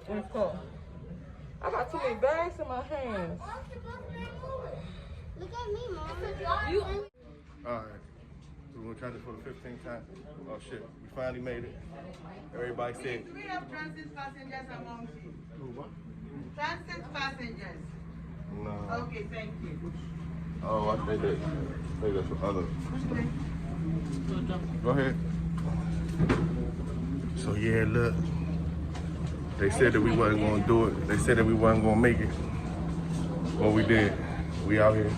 Let's go. I got too many bags in my hands. Look at me, Mom. Alright. So we're gonna try this for the 15th time. Oh shit, we finally made it. Everybody said. Do we have transit passengers among you? Who, what? Transit passengers. No. Okay, thank you. Oh, I think that's for other. Okay. Go ahead. So yeah, look. They said that we wasn't gonna do it. They said that we wasn't gonna make it. Well, we did. We out here.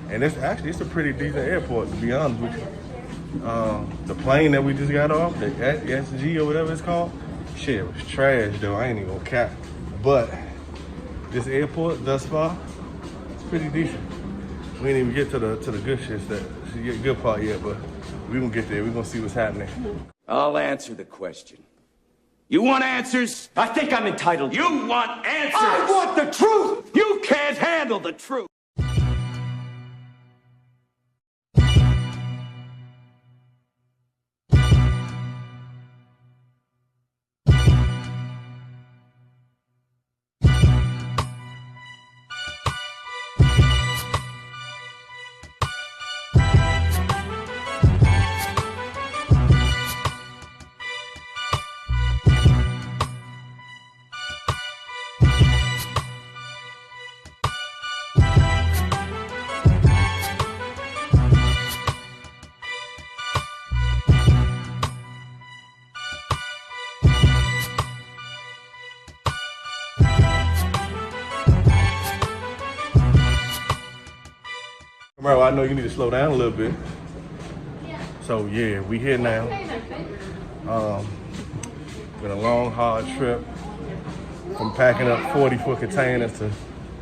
And it's a pretty decent airport, to be honest with you. The plane that we just got off, the SG or whatever it's called, shit, it was trash though. I ain't even gonna cap. But this airport thus far, it's pretty decent. We didn't even get to the good shit, the good part yet, but we gonna get there. We gonna see what's happening. I'll answer the question. You want answers? I think I'm entitled. You want answers? I want the truth! You can't handle the truth! Bro, I know you need to slow down a little bit. So yeah, we here now. Been a long, hard trip. From packing up 40-foot containers to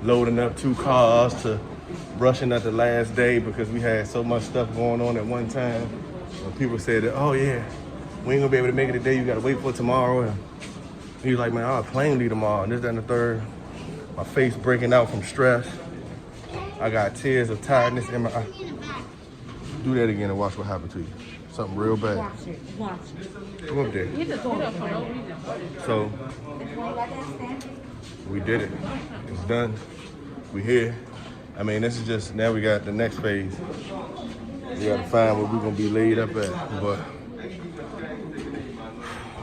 loading up 2 cars to rushing at the last day because we had so much stuff going on at one time. And people said that, oh yeah, we ain't gonna be able to make it today, you gotta wait for tomorrow. And he was like, man, I'll plane leave tomorrow. And this, that, and the third. My face breaking out from stress. I got tears of tiredness in my eye. Do that again and watch what happened to you. Something real bad. Watch it. Watch it. Come up there. So, we did it. It's done. We here. I mean, this is just, now we got the next phase. We gotta find where we're gonna be laid up at. But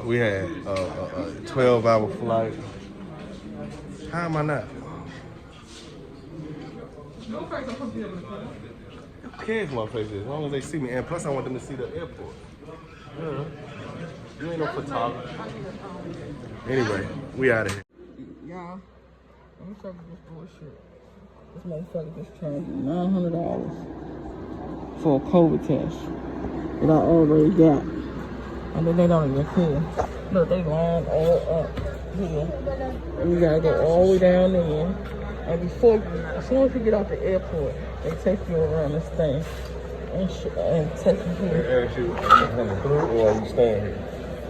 we had a 12-hour flight. How am I not? Who cares my face is, as long as they see me. And plus I want them to see the airport. Yeah. You ain't no photographer. Anyway, we out of here. Y'all, let me show you this bullshit. This motherfucker just charged me $900 for a COVID test that I already got. And then they don't even care. Look, they line all up here. And you gotta go all the way down there. And before you, as soon as you get off the airport, they take you around this thing and take you here. They ask you, are you coming through or are you staying here?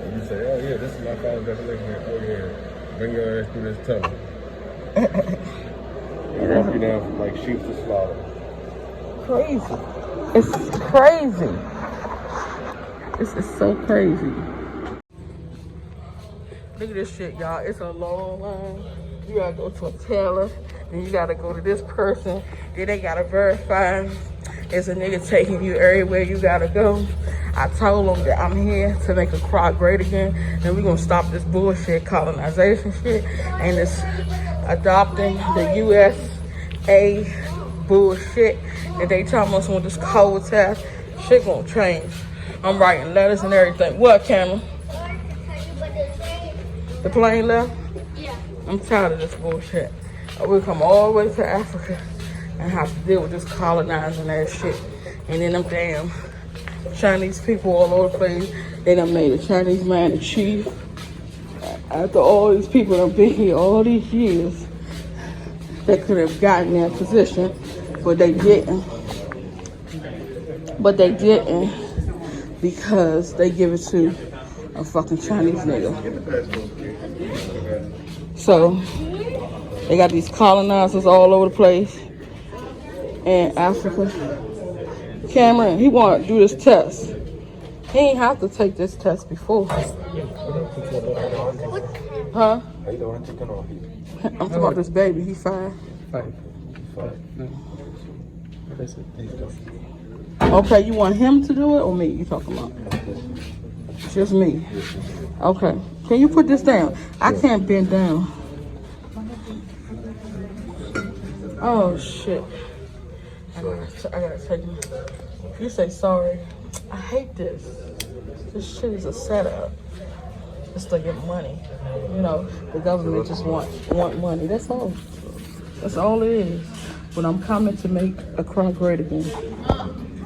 And you say, oh yeah, this is my final destination here. Oh yeah, bring your ass through this tunnel. They walk you down like sheep to slaughter. Crazy. It's crazy. This is so crazy. Look at this shit, y'all. It's a long line. You gotta go to a teller, then you gotta go to this person, then they gotta verify it's a nigga taking you everywhere you gotta go. I told them that I'm here to make a crop great again, and we're gonna stop this bullshit colonization shit and this adopting the USA bullshit that they telling us with this COVID test. Shit gonna change. I'm writing letters and everything. What, Cameron? The plane left? Yeah. I'm tired of this bullshit. We'll come all the way to Africa and have to deal with this colonizing ass shit. And then them damn Chinese people all over the place, they done made a Chinese man the chief. After all these people done been here all these years, they could have gotten that position, but they didn't. But they didn't because they give it to a fucking Chinese nigga. So they got these colonizers all over the place in Africa. Cameron, he want to do this test. He ain't have to take this test before. Huh? How you don't want to take it off? I'm talking about this baby. He 5. 5. No. What is it? Okay, you want him to do it or me? You talking about? Just me. Okay. Can you put this down? I can't bend down. Oh shit. I gotta take you. You say sorry. I hate this. This shit is a setup. Just to get money. You know, the government just want money. That's all. That's all it is. But I'm coming to make a crime great again.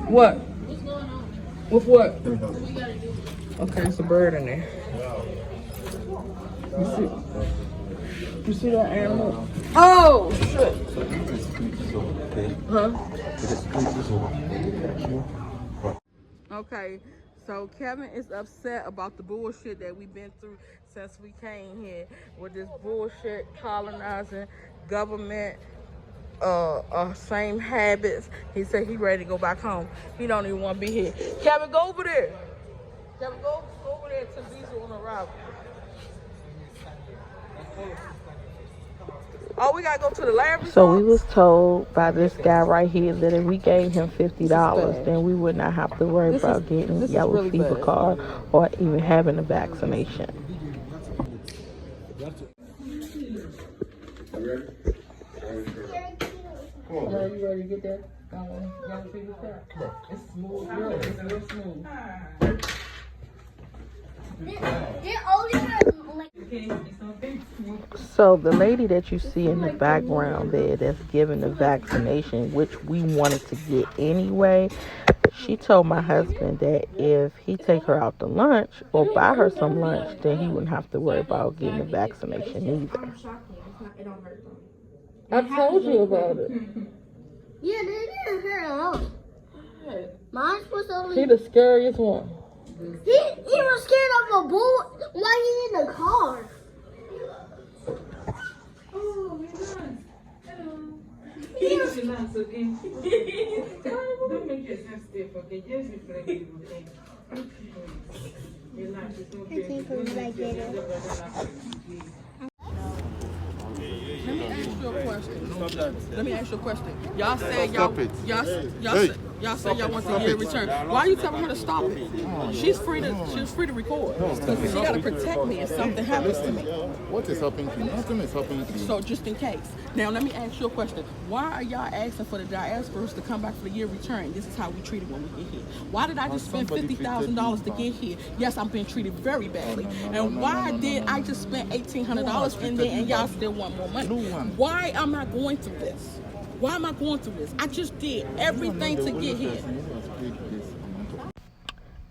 What? What's going on? With what? What we gotta do? Okay, it's a bird in there. You see that animal? Oh shit! Huh? Okay, so Kevin is upset about the bullshit that we've been through since we came here with this bullshit colonizing government, same habits. He said he ready to go back home. He don't even want to be here. Kevin, go over there. Kevin, go over there to Diesel on the route. Oh, we gotta go to the lab. So we was told by this guy right here that if we gave him $50, then we would not have to worry about getting yellow really fever bad. card or even having a vaccination. Are you ready to get that yellow fever shot? It's smooth, girl. It's real smooth. They only have like. So the lady that you see in the background there that's giving the vaccination, which we wanted to get anyway, she told my husband that if he take her out to lunch or buy her some lunch, then he wouldn't have to worry about getting the vaccination either. I told you about it. Yeah, they didn't hurt at all. Mine was only. He the scariest one. He was scared of a bull while he in the car. Oh, my God. Hello. He was, Relax, okay? Don't make yourself stiff, okay? Just be flexible, okay? Relax, it's okay. Don't make yourself Let me ask you a question. Let me ask you a question. Y'all said y'all said y'all want to get a return. Why are you telling her to stop it? She's free to record. She gotta protect me if something happens to me. What is happening to you? Nothing is happening to you. So just in case. Now let me ask you a question. Why are y'all asking for the diasporas to come back for the year return? This is how we treated when we get here. Why did I just spend $50,000 to get here? Yes, I'm being treated very badly. And why did I just spend $1,800 in there and y'all still want more money? Why am I going through this? Why am I going through this? I just did everything to get here.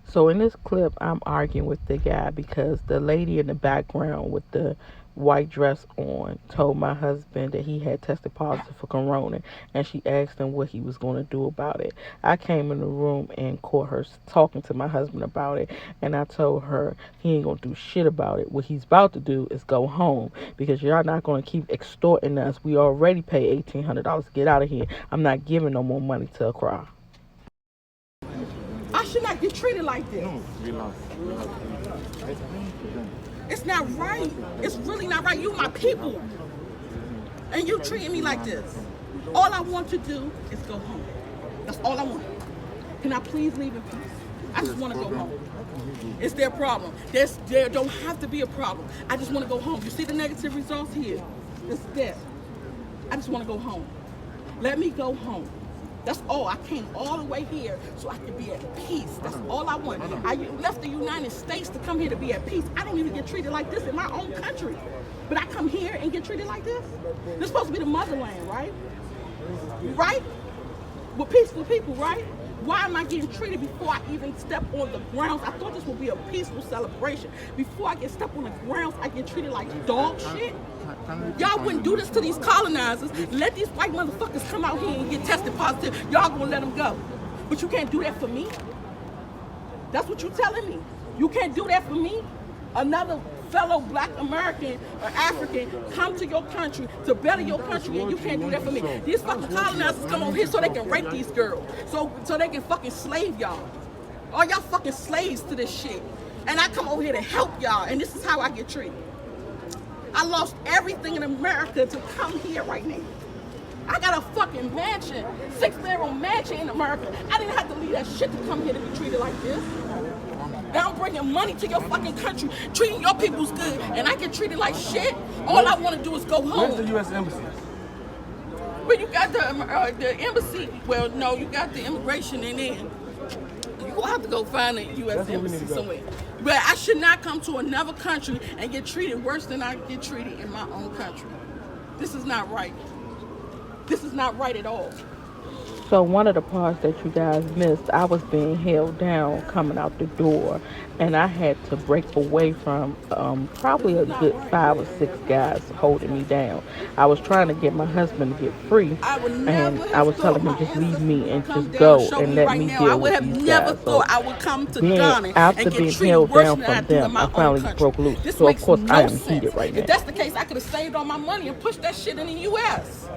So in this clip, I'm arguing with the guy because the lady in the background with the white dress on told my husband that he had tested positive for corona, and she asked him what he was going to do about it. I came in the room and caught her talking to my husband about it, and I told her he ain't going to do shit about it. What he's about to do is go home, because y'all not going to keep extorting us. We already paid $1,800 to get out of here. I'm not giving no more money to Accra. I should not get treated like this. No, relax. It's not right. It's really not right. You my people. And you treating me like this. All I want to do is go home. That's all I want. Can I please leave in peace? I just want to go home. It's their problem. There don't have to be a problem. I just want to go home. You see the negative results here? It's there. I just want to go home. Let me go home. That's all. I came all the way here so I could be at peace. That's all I want. I left the United States to come here to be at peace. I don't even get treated like this in my own country. But I come here and get treated like this? This is supposed to be the motherland, right? Right? We're peaceful people, right? Why am I getting treated before I even step on the grounds? I thought this would be a peaceful celebration. Before I get stepped on the grounds, I get treated like dog shit. Y'all wouldn't do this to these colonizers. Let these white motherfuckers come out here and get tested positive. Y'all gonna let them go. But you can't do that for me? That's what you're telling me. You can't do that for me? Another fellow black American or African come to your country to better your country, and you can't do that for me. These fucking colonizers come over here so they can rape these girls. So they can fucking slave y'all. All y'all fucking slaves to this shit. And I come over here to help y'all, and this is how I get treated. I lost everything in America to come here right now. I got a fucking mansion, 6-bedroom mansion in America. I didn't have to leave that shit to come here to be treated like this. Now I'm bringing money to your fucking country, treating your people's good, and I get treated like shit. All I want to do is go home. Where's the U.S. Embassy? But you got the embassy. Well, no, you got the immigration, and then you will have to go find a U.S. embassy somewhere. But I should not come to another country and get treated worse than I get treated in my own country. This is not right. This is not right at all. So one of the parts that you guys missed, I was being held down coming out the door, and I had to break away from probably a good 5 or 6 guys holding me down. I was trying to get my husband to get free, and I was telling him just leave me and just go and let me deal with these guys. I would have never thought I would come to Ghana after and being get treated held worse down than I from do in them, my I own finally country. broke loose. This So of makes course no I am sense. heated right now. If that's the case, I could have saved all my money and pushed that shit in the U.S.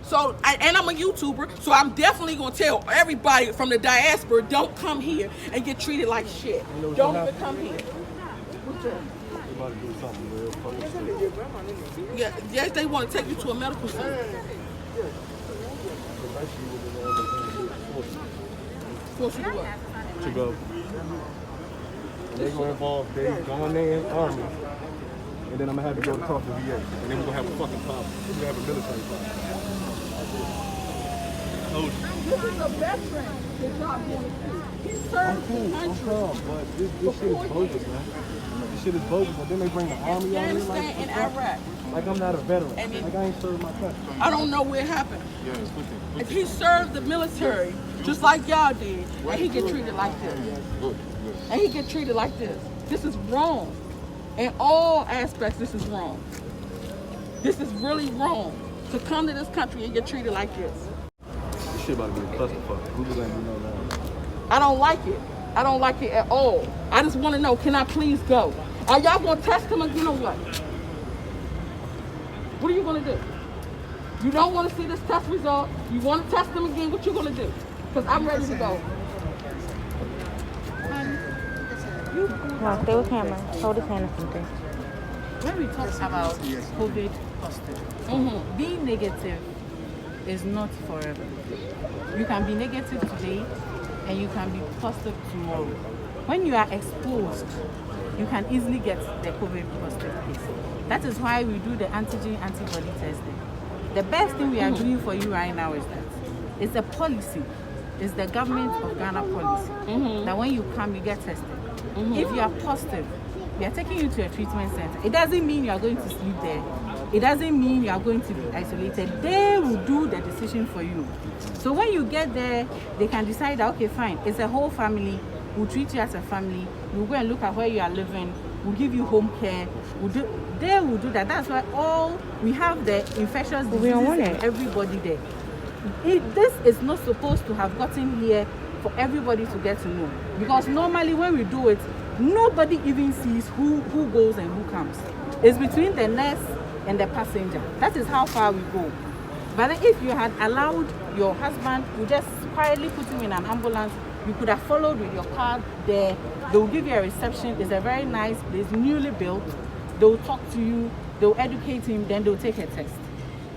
So, and I'm a YouTuber, so I'm definitely going to tell everybody from the diaspora, don't come here and get treated like shit. Don't even come here. Yeah, yes, they want to take you to a medical center. Force you to what? To go. They're going to involve, they going in army. And then I'm going to have to go talk to VA. And then we're going to have a fucking problem. We're going to have a military problem. This is a veteran that y'all want to see. He served the country. But this shit is bogus, man. This shit is bogus. But then they bring the army out here Afghanistan and Iraq. like I'm not a veteran. And like I ain't served my country. I don't know where it happened. If he served the military, just like y'all did, and he get treated like this. And he get treated like this. This is wrong. In all aspects, this is wrong. This is really wrong. To come to this country and get treated like this. This shit about to be a clusterfuck. Who just ain't do no now? I don't like it. I don't like it at all. I just want to know, can I please go? Are y'all going to test him again or what? What are you going to do? You don't want to see this test result? You want to test him again? What you going to do? Because I'm ready to go. No, stay with camera. Hold his hand or something. When we talk about COVID positive, being negative is not forever. You can be negative today and you can be positive tomorrow. When you are exposed, you can easily get the COVID positive case. That is why we do the antigen antibody testing. The best thing we are doing for you right now is that it's a policy. It's the government of Ghana policy that when you come, you get tested. If you are positive, we are taking you to a treatment center. It doesn't mean you are going to sleep there. It doesn't mean you are going to be isolated. They will do the decision for you. So when you get there, they can decide that, okay, fine, it's a whole family. We'll treat you as a family. We'll go and look at where you are living. We'll give you home care. They will do that. That's why we have the infectious diseases and everybody there. This is not supposed to have gotten here for everybody to get to know. Because normally when we do it, nobody even sees who goes and who comes. It's between the nurse and the passenger. That is how far we go. But if you had allowed your husband, you just quietly put him in an ambulance, you could have followed with your car there. They will give you a reception. It's a very nice place, newly built. They will talk to you. They will educate him. Then they will take a test.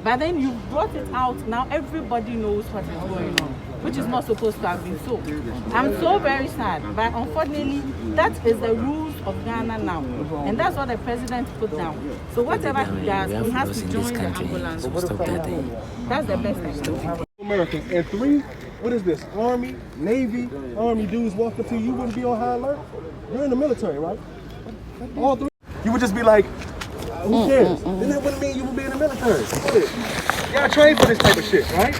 But then you brought it out. Now everybody knows what is going on, which is not supposed to have been so. I'm so very sad. But unfortunately, that is the rules of Ghana now. And that's what the president put down. So whatever he does, he has to join the ambulance. That's the best thing. Americans. And 3, what is this? Army, Navy, Army dudes walk up to you, you wouldn't be on high alert? You're in the military, right? All 3. You would just be like, who cares? Then that wouldn't mean you would be in the military. Y'all train for this type of shit, right?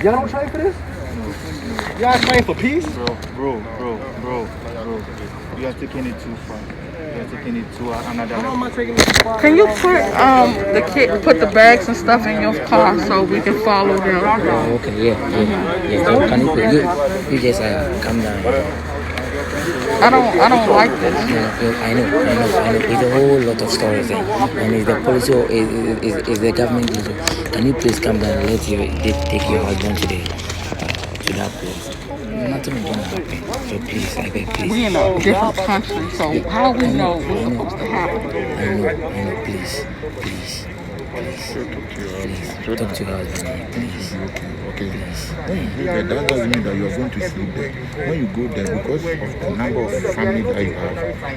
Y'all don't train for this? Y'all train for peace? Bro. You are taking it too far. You are taking it to another level. How am I taking it too far? Can you put the bags and stuff in your car so we can follow them? Oh, okay, yeah. Can you just come down? I don't like this. I know. It's a whole lot of stories there. And it's the policy, is the government issue. Can you please come down and they take your husband to that place? nothing will happen. So please, I beg, please. We in a different country, so how we know what's supposed to happen? I know, please. Talk to your husband, please. Okay. When you go there, that doesn't mean that you are going to sleep there. When you go there, because of the number of family that you have,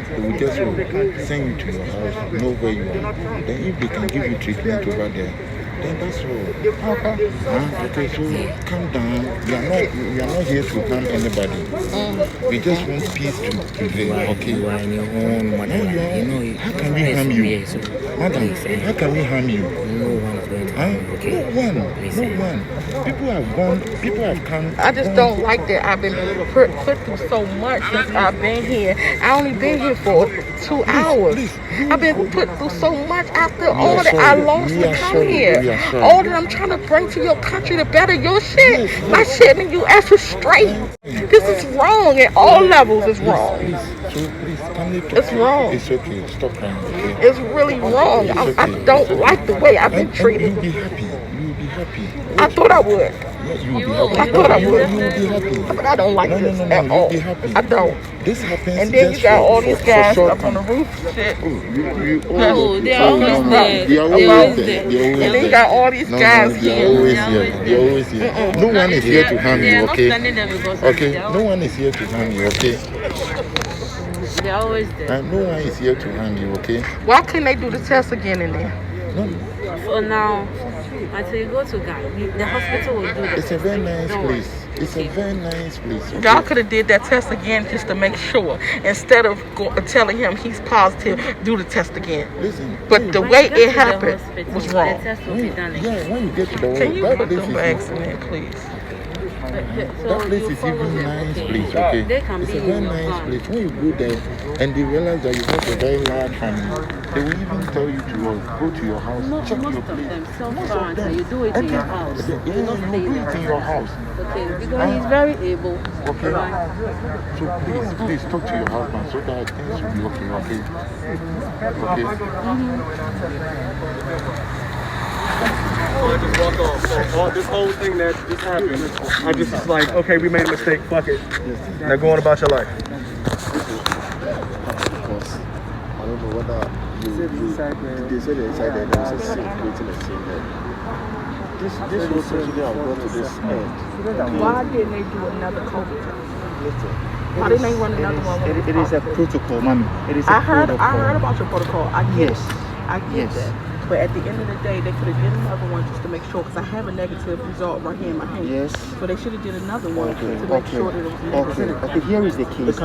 they will just send you to your house, know where you are. Then if they can give you treatment over there, then that's all. Okay, so calm down. We are not here to harm anybody. We just want peace to prevail. Okay. You are in your own motherland. How can we harm you? Madam, how can we harm you? No one is going to harm you, okay? No one. People have come. I just don't like that. I've been put through so much since I've been here. I only been here for 2 hours. I've been put through so much after all that I lost to come here. All that I'm trying to bring to your country to better your shit. My shit in the U.S. is straight. This is wrong at all levels. It's wrong. It's wrong. It's okay. Stop crying. Okay? It's really wrong. I don't like the way I've been treated. You'll be happy. You'll be happy. I thought I would. You'll be happy. I thought I would. You'll be happy. But I don't like this at all. You'll be happy. I don't. This happens. And then you got all these guys up on the roof. Shit. They're always there. They're always there. And then you got all these guys here. They're always here. No one is here to harm you, okay? Okay. No one is here to harm you, okay? They're always there. And no one is here to harm you, okay? Why can't they do the test again in there? No. For now, until you go to Guy, the hospital will do this. It's a very nice place. It's a very nice place. Okay? Y'all could have did that test again just to make sure. Instead of telling him he's positive, do the test again. Listen. But the way it happened was wrong. The test will be done again. When you get to the Can you put them bags in there, please? That place is even nice place, okay? It's a very nice place. When you go there and they realize that you have a very large family, they will even tell you to go to your house, check your place. Most of them, you do it in your house. Yeah, you do it in your house. Okay, because he's very able. Okay. So please talk to your husband so that things will be okay, okay? I just walk off. So this whole thing that just happened, I just was like, okay, we made a mistake, fuck it. Now go on about your life. Of course. I don't know whether they said they inside there was a scene, creating a scene there. This whole tragedy I've brought to this end. Why didn't they do another COVID test? Why didn't they run another one? It is a protocol, mommy. It is a protocol. I heard about your protocol. I get it. I get Yes. that. But at the end of the day, they could have did another one just to make sure, because I have a negative result right here in my hand. Yes. So they should have did another one to make sure that it was negative. Okay, here is the case.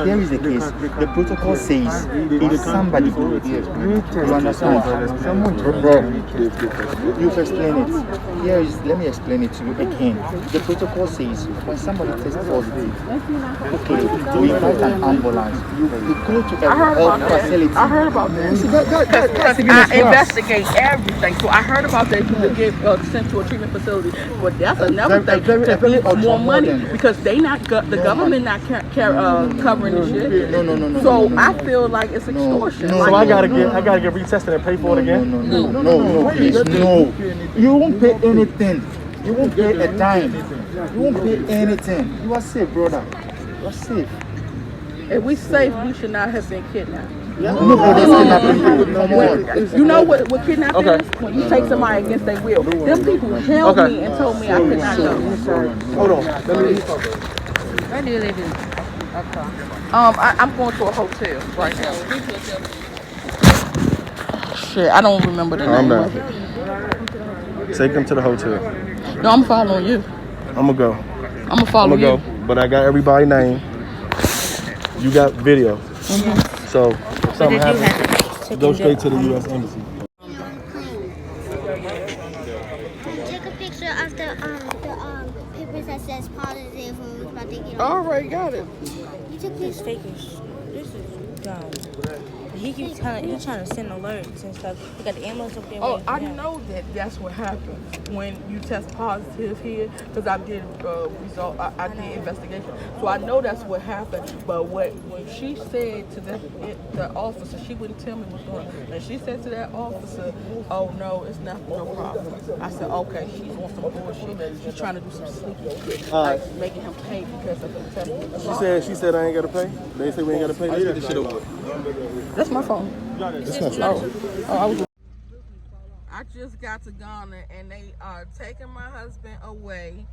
The protocol says if somebody, you understand? You've explained it. Let me explain it to you again. The protocol says when somebody tests positive, okay, we invite an ambulance. You go to a health facility. I heard about that. I investigate everything. So I heard about that. You could get sent to a treatment facility. But that's another thing to get more money, because they not the government not covering this shit. No. So I feel like it's extortion. So I gotta get retested and pay for it again? No, please, no. You won't pay anything. You won't pay a dime. You won't pay anything. You are safe, brother. You are safe. If we safe, we should not have been kidnapped. Nobody's kidnapping you. You know what kidnapping is? When you take somebody against their will. Them people held me and told me I could not go. Hold on. Where do you live in? I'm going to a hotel right now. Shit, I don't remember the name of it. Take them to the hotel. No, I'm following you. I'm gonna go. I'm gonna follow you. But I got everybody's name. You got video. So if something happens, go straight to the U.S. Embassy. Take a picture of the papers that says positive when we about to get on. Alright, got it. You took this. This is dumb. He keeps trying to send alerts and stuff. He got the ambulance up there. Oh, I know that's what happens when you test positive here, because I did I did investigation, so I know that's what happened. But when she said to the officer, she wouldn't tell me what's going on, and she said to that officer, "Oh no, it's not no problem." I said, "Okay, she's on some bullshit. She's trying to do some sneaky shit, like making him pay because of the test." She said I ain't gotta pay. They say we ain't gotta pay. Let's get this shit over. That's my phone. It's not your phone. I just got to Ghana and they are taking my husband away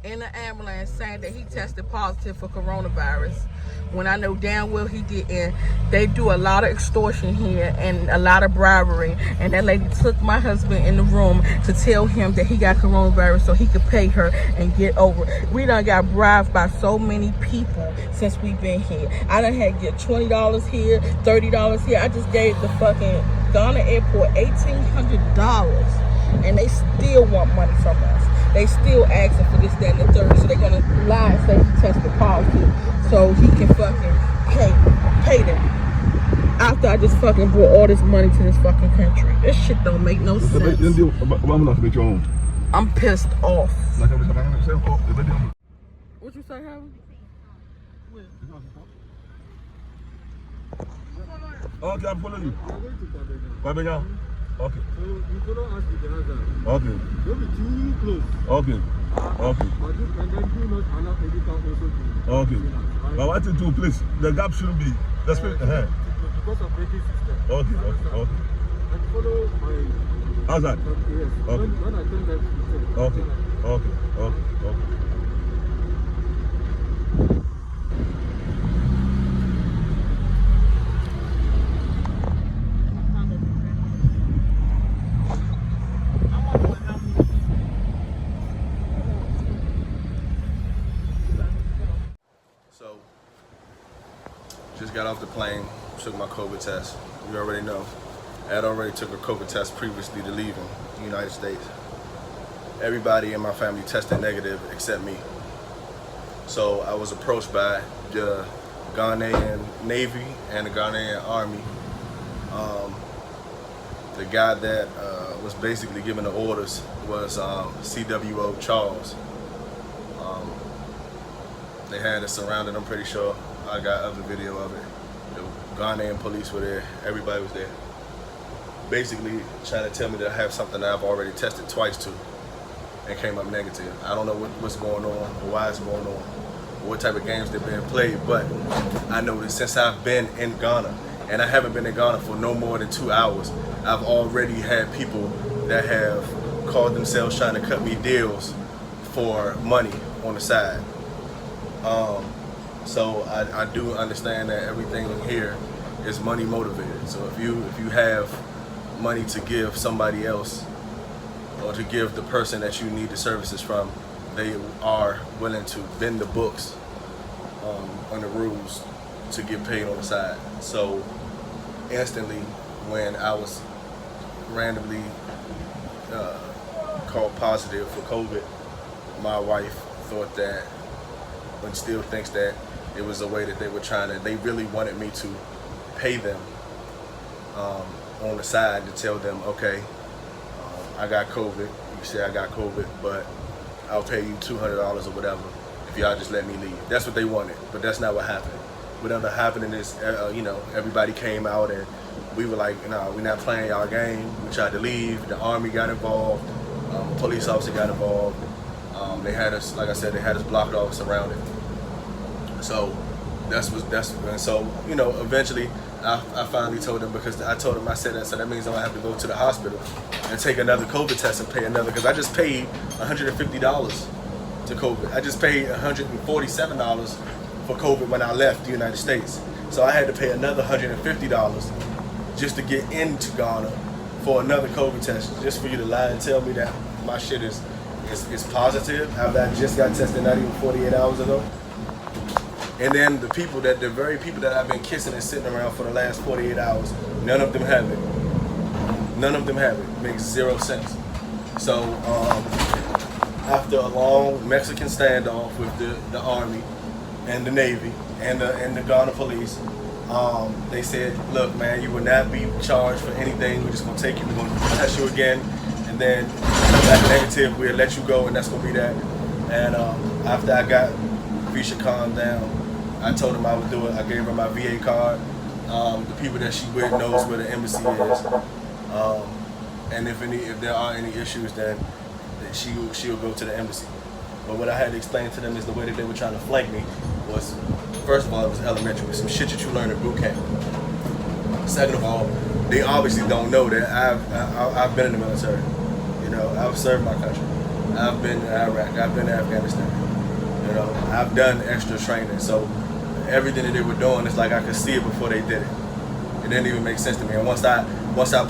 in an ambulance saying that he tested positive for coronavirus when I know damn well he didn't. They do a lot of extortion here and a lot of bribery, and that lady took my husband in the room to tell him that he got coronavirus so he could pay her and get over it. We done got bribed by so many people since we've been here. I done had to get $20 here, $30 here. I just gave the fucking Ghana airport $1,800 and they still want money from us. They still asking for this, that, and the third. So they're gonna lie and say he tested positive so he can fucking pay them. After I just fucking brought all this money to this fucking country. This shit don't make no sense. I'm pissed off. What you say, Helen? Okay, I'm following you. Okay. So you follow us with the hazard. Okay. Don't be too close. Okay. Okay. But and then do not allow any car also to. Okay. But what to do, please? The gap shouldn't be. That's because of braking system. Okay. Okay. And follow my. Hazard. Yes. Okay. When I turn left, Okay. Okay. Okay. Okay. So, just got off the plane, took my COVID test. You already know. I had already took a COVID test previously to leaving the United States. Everybody in my family tested negative except me. So I was approached by the Ghanaian Navy and the Ghanaian Army. The guy that was basically giving the orders was CWO Charles. They had us surrounded, I'm pretty sure. I got other video of it. The Ghanaian police were there, everybody was there. Basically trying to tell me that I have something that I've already tested twice to and came up negative. I don't know what's going on or why it's going on, or what type of games they're being played, but I know that since I've been in Ghana, and I haven't been in Ghana for no more than 2 hours, I've already had people that have called themselves trying to cut me deals for money on the side. So I do understand that everything here is money motivated. So if you have money to give somebody else or to give the person that you need the services from, they are willing to bend the books on the rules to get paid on the side. So instantly, when I was randomly called positive for COVID, my wife thought that, but still thinks that it was a way that they were they really wanted me to pay them on the side to tell them, okay, I got COVID, you say I got COVID, but I'll pay you $200 or whatever if y'all just let me leave. That's what they wanted, but that's not what happened. What ended up happening is, everybody came out and we were like, no, we're not playing y'all game. We tried to leave, the Army got involved, a police officer got involved. They had us, like I said, they had us blocked off, surrounded. So eventually I finally told them, because I told them, I said that, so that means I'm gonna have to go to the hospital and take another COVID test and pay another, because I just paid $150 to COVID. I just paid $147 for COVID when I left the United States. So I had to pay another $150 just to get into Ghana for another COVID test, just for you to lie and tell me that my shit is positive, how that just got tested not even 48 hours ago. And then the very people that I've been kissing and sitting around for the last 48 hours, none of them have it. None of them have it. Makes 0 sense. So after a long Mexican standoff with the Army and the Navy and the Ghana police, They said, look, man, you will not be charged for anything. We're just going to take you. We're going to test you again. And then come back negative. We'll let you go, and that's going to be that. And after I got Visha calmed down, I told him I would do it. I gave her my VA card. The people that she with knows where the embassy is. And if there are any issues, then she'll go to the embassy. But what I had to explain to them is the way that they were trying to flank me was, first of all, it was elementary, some shit that you learn in boot camp. Second of all, they obviously don't know that I've been in the military. You know, I've served my country. I've been to Iraq. I've been to Afghanistan. You know, I've done extra training. So everything that they were doing, it's like I could see it before they did it. It didn't even make sense to me. And once I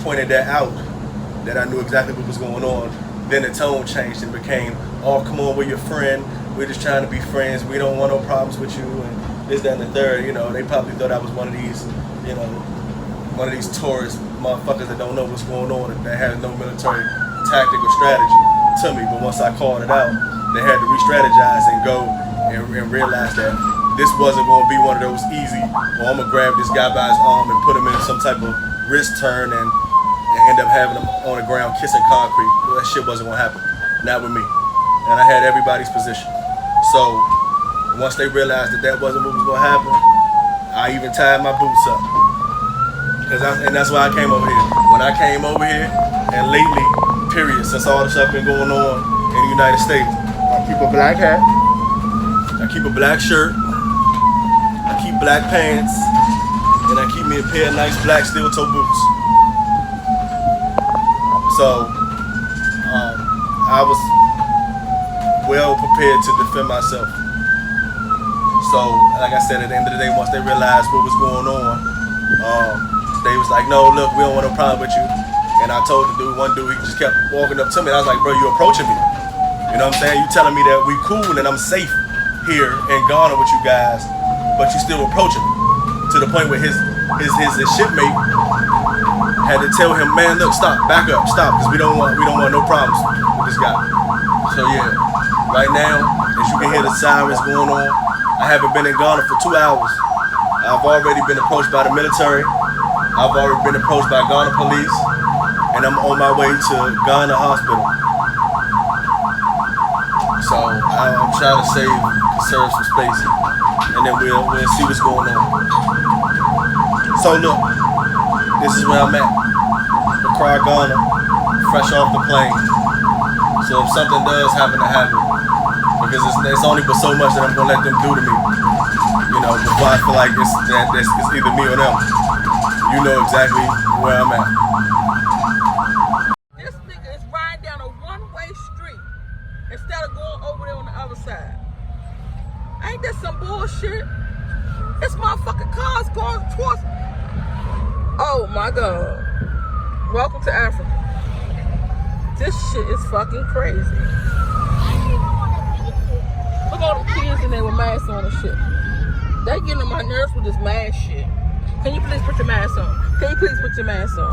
pointed that out, that I knew exactly what was going on, then the tone changed and became, oh, come on, we're your friend. We're just trying to be friends. We don't want no problems with you. And this, that, and the third. You know, they probably thought I was one of these, you know, one of these tourist motherfuckers that don't know what's going on, that has no military tactic or strategy to me. But once I called it out, they had to re-strategize and go and realize that this wasn't going to be one of those easy, I'm going to grab this guy by his arm and put him in some type of wrist turn and end up having him on the ground kissing concrete. That shit wasn't going to happen. Not with me. And I had everybody's position. So once they realized that wasn't what was going to happen, I even tied my boots up. And that's why I came over here. When I came over here, and lately, period, since all this stuff been going on in the United States, I keep a black hat. I keep a black shirt. I keep black pants. And I keep me a pair of nice black steel toe boots. So, I was well prepared to defend myself. So, like I said, at the end of the day, once they realized what was going on, they was like, no, look, we don't want no problem with you. And I told one dude, he just kept walking up to me. And I was like, bro, you approaching me. You know what I'm saying? You telling me that we cool and I'm safe here in Ghana with you guys, but you still approaching me. To the point where his shipmate had to tell him, man, look, stop, back up, stop, because we don't want no problems with this guy. So yeah, right now, as you can hear the sirens going on, I haven't been in Ghana for 2 hours. I've already been approached by the military. I've already been approached by Ghana police, and I'm on my way to Ghana hospital. So I'm trying to conserve some space, and then we'll see what's going on. So look, this is where I'm at, Accra, Ghana, fresh off the plane. So if something does happen to happen, because it's only but so much that I'm gonna let them do to me, you know, before I feel like it's either me or them. You know exactly where I'm at. This nigga is riding down a one-way street instead of going over there on the other side. Ain't that some bullshit? This motherfucking car's going towards. Oh my God. Welcome to Africa. This shit is fucking crazy. Look at all the kids in there with masks on and shit. They getting on my nerves with this mask shit. Can you please put your mask on? Can you please put your mask on?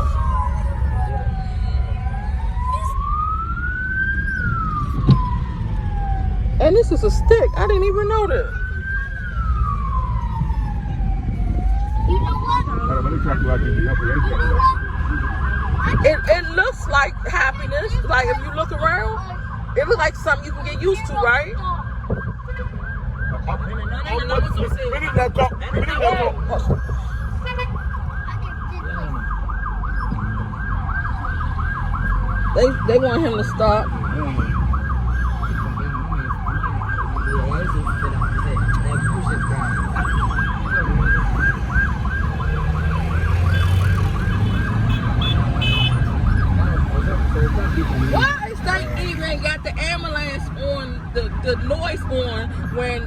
And this is a stick. I didn't even know that. You know what? It looks like happiness. Like if you look around, it looks like something you can get used to, right? They want him to stop. Why is they even got the ambulance on, the noise on when,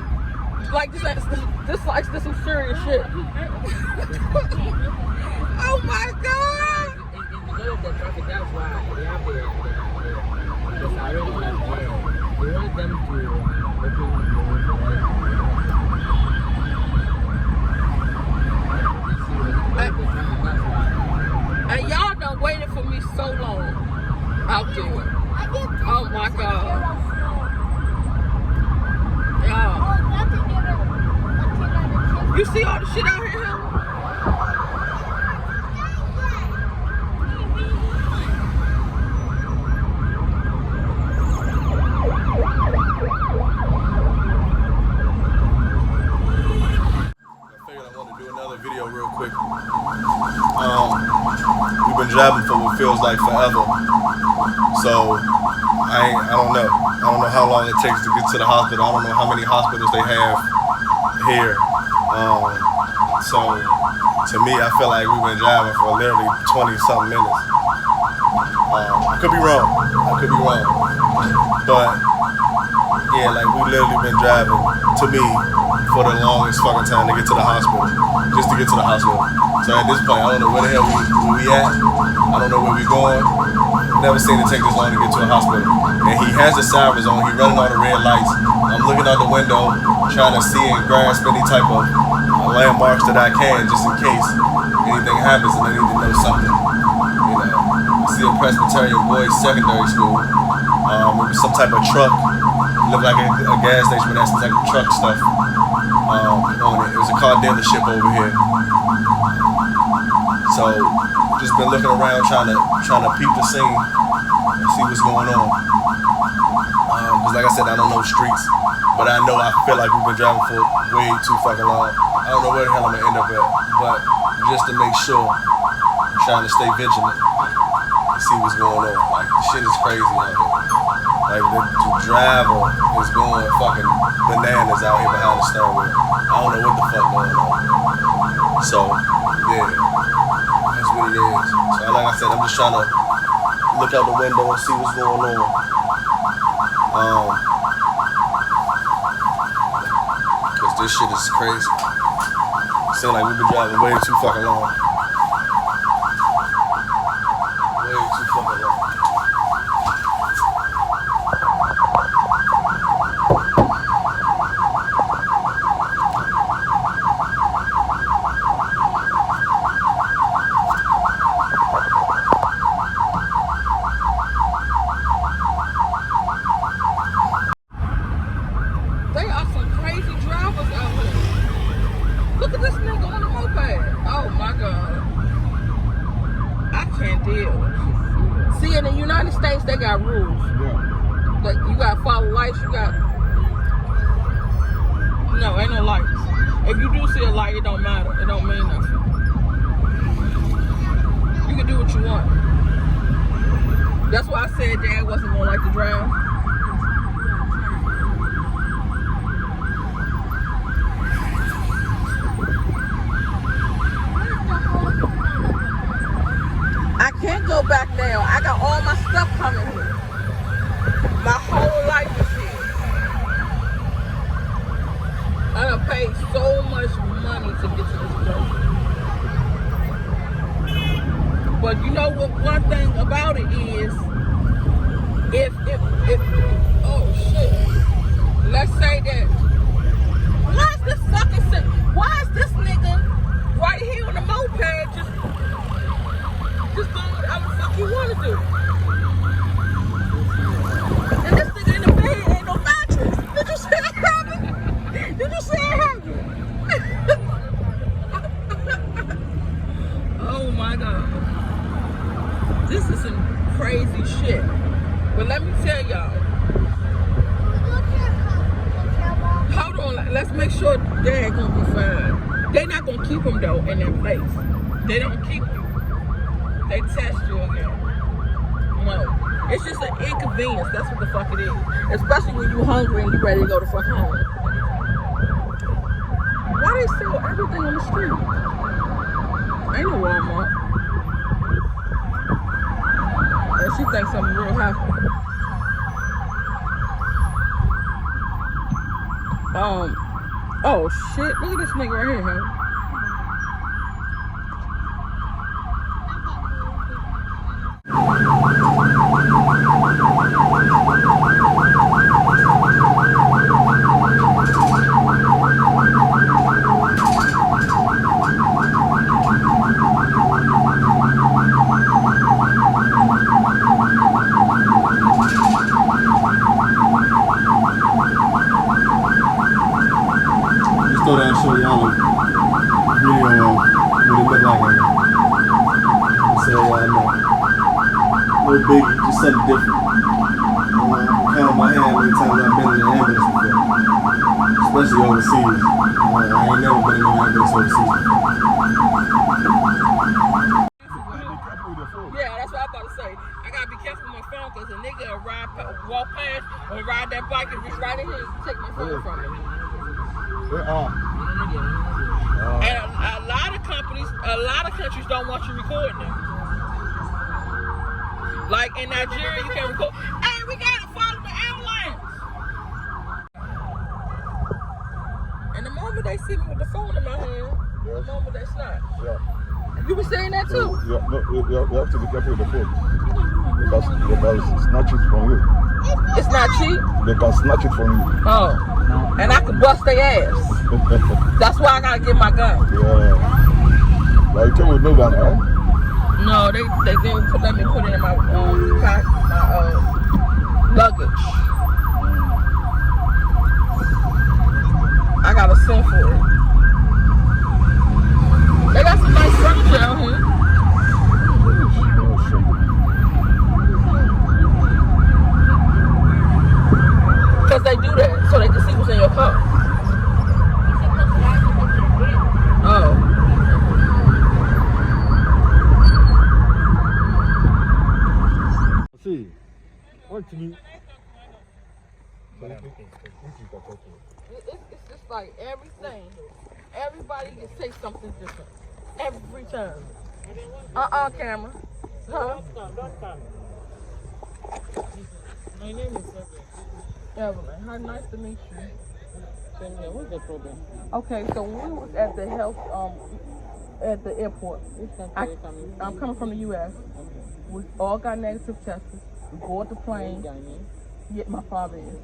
like this like some serious shit? Oh my God! Because of the traffic, that's why they have the siren on there. They want them to open the road for and y'all done waited for me so long out there. Oh my God. Y'all. You see all the shit out here? been driving for what feels like forever. So I don't know. I don't know how long it takes to get to the hospital. I don't know how many hospitals they have here. So to me, I feel like we've been driving for literally 20-something minutes. I could be wrong. But yeah, like we literally been driving, to me, for the longest fucking time to get to the hospital. Just to get to the hospital. So at this point, I don't know where the hell we at. I don't know where we going. Never seen it take this long to get to a hospital. And he has the sirens on. He running all the red lights. I'm looking out the window, trying to see and grasp any type of landmarks that I can, just in case anything happens and I need to know something. You know, I see a Presbyterian boys secondary school. It was some type of truck. Looked like a gas station, but that's some type of truck stuff on it. It was a car dealership over here. So just been looking around trying to peep the scene and see what's going on. Cause like I said, I don't know streets, but I know I feel like we've been driving for way too fucking long. I don't know where the hell I'm gonna end up at, but just to make sure, I'm trying to stay vigilant and see what's going on. Like the shit is crazy out here. Like the driver is going fucking bananas out here behind the steering wheel. I don't know what the fuck going on. So yeah. What it is. So like I said, I'm just trying to look out the window and see what's going on. Cause this shit is crazy. Seems like we've been driving way too fucking long. Way too fucking long. See, in the United States, they got rules. Yeah. Like, you gotta follow lights, No, ain't no lights. If you do see a light, it don't matter. It don't mean nothing. You can do what you want. That's why I said Dad wasn't gonna like to drive. I can't go back now. I got all my stuff coming here. My whole life is here. I done paid so much money to get to this place. But you know what? One thing about it is, if oh shit, let's say that. Why is this nigga right here on the moped just doing whatever the fuck you want to do? And this nigga in the bed ain't no mattress. Did you see it happen? Did you see it happen? Oh my God. This is some crazy shit. But let me tell y'all. Hold on, let's make sure Dad gonna be fine. They not gonna keep him though in that place. They don't keep you. They test you again. No. It's just an inconvenience. That's what the fuck it is. Especially when you hungry and you ready to go to fuck home. Why they sell everything on the street? Ain't no Walmart. And she thinks something real happened. Oh shit, look at this nigga right here, man. Thought I'd show y'all a video of what it looked like. So no biggie, just something different. I'm counting my hand how many times I've been in an ambulance before, especially overseas. I ain't never been in an ambulance overseas before. phone because a nigga will walk past or ride that bike and reach right in here and take my phone from me. And a lot of countries don't want you recording them. Like in Nigeria, you can record. Hey, we gotta follow the ambulance. And the moment they see me with the phone in my hand, the moment they snap. Yeah. You were saying that too? Yeah, no, you have to be careful with the phone. Because they can snatch it from you. It's not cheap? They can snatch it from you. Oh. And I could bust their ass. That's why I gotta get my gun. Yeah. Like you came with no gun, right? No, they didn't let me put it in my luggage. I gotta send for it. They got some nice furniture out here. Because they do that so they can see what's in your car. Oh. See, what to me? It's just like everything. Everybody can say something different. Every time. Camera. Huh? Don't come. My name is Evelyn. Hi, nice to meet you. What's the problem? Okay, so when we was at the at the airport. I'm coming from the U.S. We all got negative tests. We board the plane. Yeah, my father is.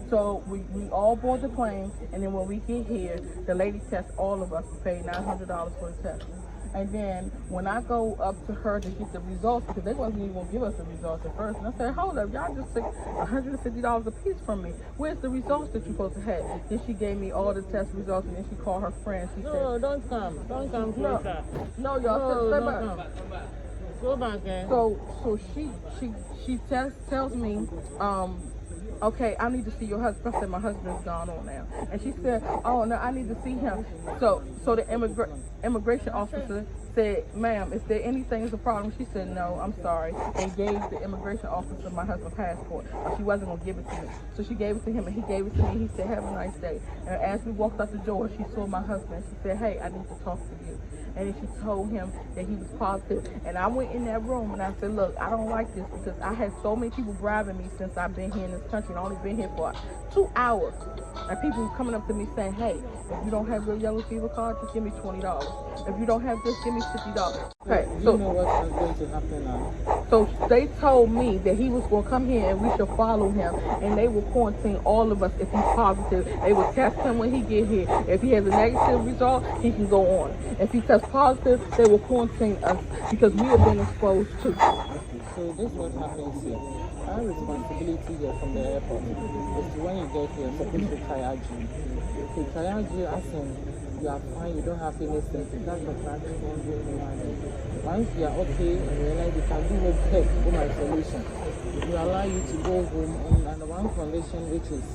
So we all board the plane, and then when we get here, the lady tests all of us. We paid $900 for the test. And then when I go up to her to get the results, because they wasn't even going to give us the results at first, and I said, hold up, y'all just took $150 a piece from me. Where's the results that you're supposed to have? Then she gave me all the test results, and then she called her friend. She said, don't come. Don't come closer. No, y'all. Don't come. Go back, eh? So she tells me, okay, I need to see your husband. I said, my husband's gone on now. And she said, oh, no, I need to see him. So the immigration officer said, ma'am, is there anything that's a problem? She said, no, I'm sorry. And gave the immigration officer my husband's passport. She wasn't going to give it to me. So she gave it to him, and he gave it to me. He said, have a nice day. And as we walked out the door, she saw my husband. She said, hey, I need to talk to you. And then she told him that he was positive. And I went in that room and I said, look, I don't like this because I had so many people bribing me since I've been here in this country, and I've only been here for 2 hours. And people were coming up to me saying, hey, if you don't have your yellow fever card, just give me $20. If you don't have this, give me $50. Okay, so you know what's going to happen now. So they told me that he was going to come here and we should follow him, and they will quarantine all of us if he's positive. They will test him when he get here. If he has a negative result, he can go on. If he tests positive, they will quarantine us because we have been exposed too. So this is what happens here. Our responsibility here from the airport is to, when you get here, supposed to triage you. To triage you as in you are fine, you don't have any symptoms. That's the practice on doing the money. Once you are okay and you realize you can do home care, home isolation, we allow you to go home on one condition, which is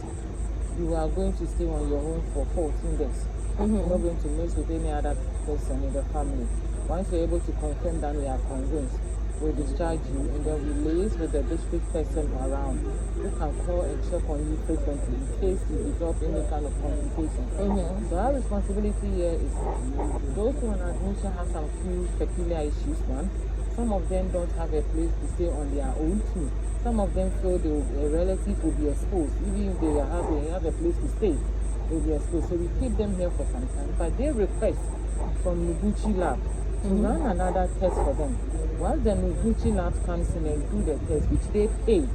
you are going to stay on your own for 14 days. You're not going to mix with any other person in the family. Once you're able to confirm that we are convinced, we'll discharge you, and then we liaise with the district person around who can call and check on you frequently in case you develop any kind of complication. So our responsibility here is those who on admission have some few peculiar issues, man. Some of them don't have a place to stay on their own too. Some of them feel a relative will be exposed. Even if they have a place to stay, they'll be exposed. So we keep them here for some time. But they request from Noguchi Lab to run another test for them. Once the Noguchi Lab comes in and do the test, which they pay,